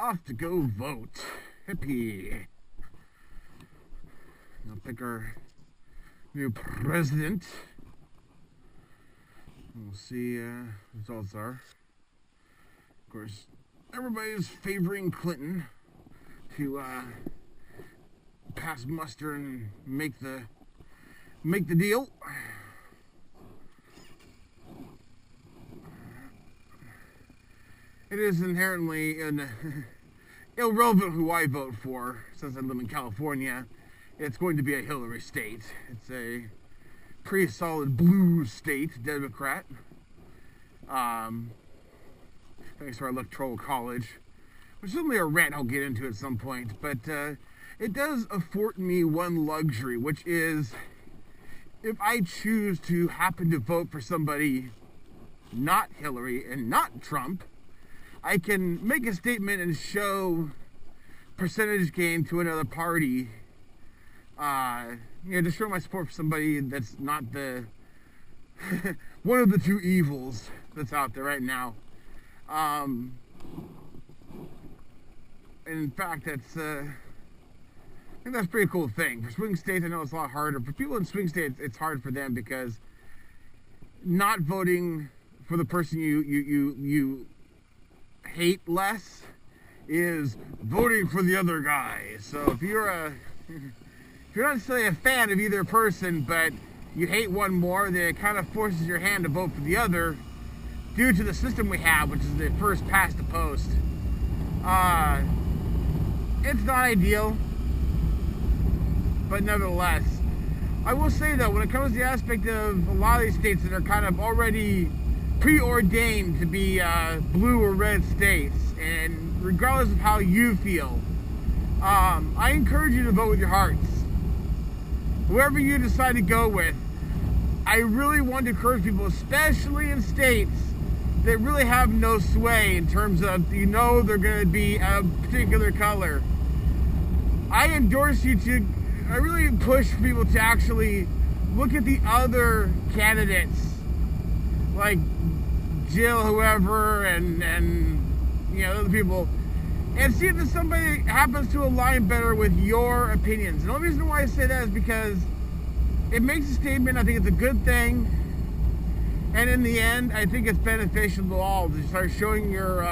Off to go vote. Hippie. We'll pick our new president. We'll see results are. Of course, everybody's favoring Clinton to pass muster and make the deal. It is inherently irrelevant who I vote for, since I live in California. It's going to be a Hillary state. It's a pretty solid blue state, Democrat. Thanks to our electoral college, which is only a rant I'll get into at some point. But it does afford me one luxury, which is if I choose to happen to vote for somebody not Hillary and not Trump, I can make a statement and show percentage gain to another party. To show my support for somebody that's not the one of the two evils that's out there right now. In fact, I think that's a pretty cool thing. For swing states, I know it's a lot harder. For people in swing states, it's hard for them because not voting for the person you hate less is voting for the other guy. So if you're not necessarily a fan of either person, but you hate one more, then it kind of forces your hand to vote for the other due to the system we have, which is the first past the post. It's not ideal, but nevertheless, I will say though, when it comes to the aspect of a lot of these states that are kind of already preordained to be blue or red states, and regardless of how you feel, I encourage you to vote with your hearts. Whoever you decide to go with, I really want to encourage people, especially in states that really have no sway in terms of, they're going to be a particular color. I endorse you to, I really push people to actually look at the other candidates, like Jill, whoever, and other people, and see if there's somebody that happens to align better with your opinions. And the only reason why I say that is because it makes a statement. I think it's a good thing, and in the end, I think it's beneficial to all to start showing your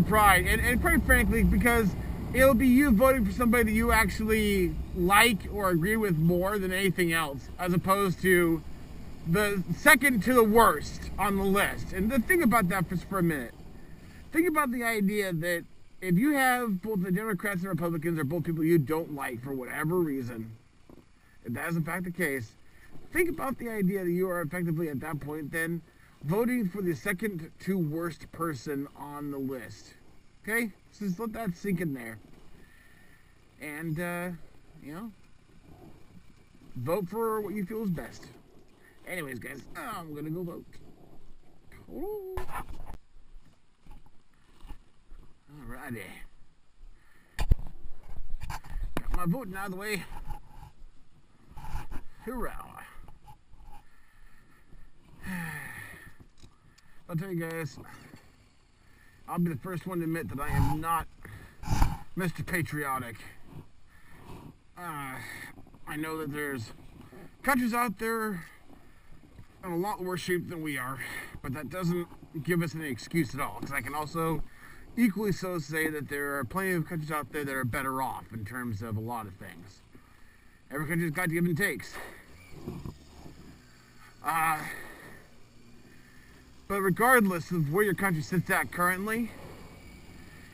pride, and quite frankly, because it'll be you voting for somebody that you actually like or agree with more than anything else, as opposed to the second to the worst on the list. And think about that for a minute. Think about the idea that if you have both the Democrats and Republicans are both people you don't like for whatever reason, if that is in fact the case, think about the idea that you are effectively at that point then voting for the second to worst person on the list. Okay? So just let that sink in there. And, vote for what you feel is best. Anyways, guys, I'm gonna go vote. Ooh. Alrighty. Got my voting out of the way. Hoorah. I'll tell you guys, I'll be the first one to admit that I am not Mr. Patriotic. I know that there's countries out there in a lot worse shape than we are, but that doesn't give us any excuse at all, because I can also equally so say that there are plenty of countries out there that are better off in terms of a lot of things. Every country's got give and takes. But regardless of where your country sits at currently,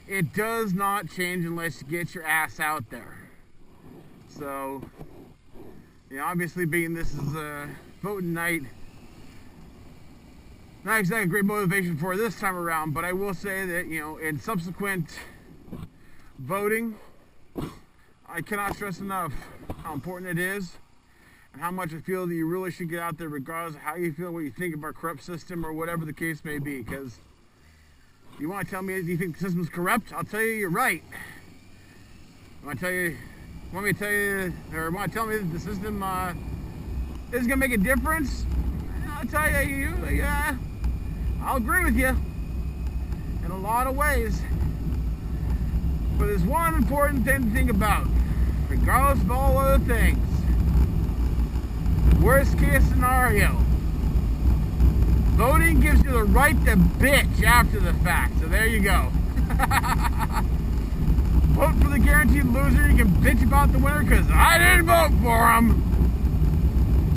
it does not change unless you get your ass out there. So, obviously being this is a voting night, not exactly a great motivation for this time around, but I will say that, in subsequent voting, I cannot stress enough how important it is and how much I feel that you really should get out there regardless of how you feel, what you think about corrupt system or whatever the case may be. Because you want to tell me, do you think the system's corrupt? I'll tell you you're right. Want me to tell you that the system isn't going to make a difference? I'll tell you, yeah, I'll agree with you. in a lot of ways. But there's one important thing to think about, regardless of all other things. Worst case scenario. Voting gives you the right to bitch after the fact, so there you go. Vote for the guaranteed loser. You can bitch about the winner because I didn't vote for him.